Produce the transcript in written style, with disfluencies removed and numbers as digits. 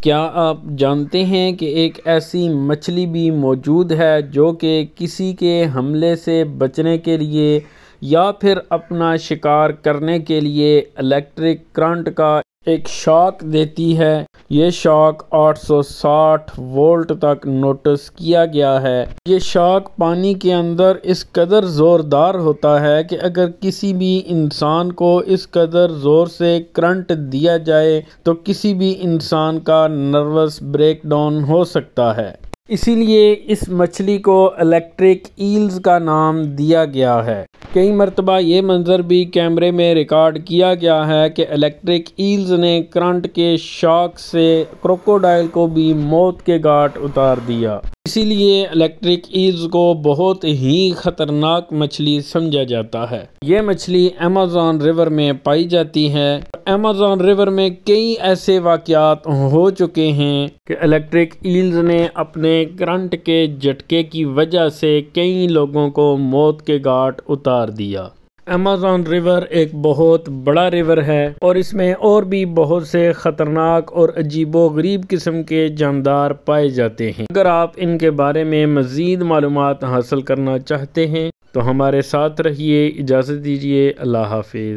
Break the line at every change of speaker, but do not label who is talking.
کیا آپ جانتے ہیں کہ ایک ایسی مچھلی بھی موجود ہے جو کہ کسی کے حملے سے بچنے کے لیے یا پھر اپنا شکار کرنے کے لیے الیکٹرک کرنٹ کا ایک شاک دیتی ہے؟ یہ شاک 860 وولٹ تک نوٹس کیا گیا ہے۔ یہ شاک پانی کے اندر اس قدر زوردار ہوتا ہے کہ اگر کسی بھی انسان کو اس قدر زور سے کرنٹ دیا جائے تو کسی بھی انسان کا نروس بریک ڈاؤن ہو سکتا ہے۔ اسی لیے اس مچھلی کو الیکٹرک ایلز کا نام دیا گیا ہے۔ کئی مرتبہ یہ منظر بھی کیمرے میں ریکارڈ کیا گیا ہے کہ الیکٹرک ایلز نے کرنٹ کے شاک سے کروکوڈائل کو بھی موت کے گھاٹ اتار دیا۔ اسی لیے الیکٹرک ایلز کو بہت ہی خطرناک مچھلی سمجھا جاتا ہے۔ یہ مچھلی ایمیزون ریور میں پائی جاتی ہے۔ ایمیزون ریور میں کئی ایسے واقعات ہو چکے ہیں کہ الیکٹرک ایلز نے اپنے کرنٹ کے جھٹکے کی وجہ سے کئی لوگوں کو موت کے گھاٹ اتار دیا۔ ایمیزون ریور ایک بہت بڑا ریور ہے اور اس میں اور بھی بہت سے خطرناک اور عجیب و غریب قسم کے جاندار پائے جاتے ہیں۔ اگر آپ ان کے بارے میں مزید معلومات حاصل کرنا چاہتے ہیں تو ہمارے ساتھ رہیے۔ اجازت دیجیے۔ اللہ حافظ۔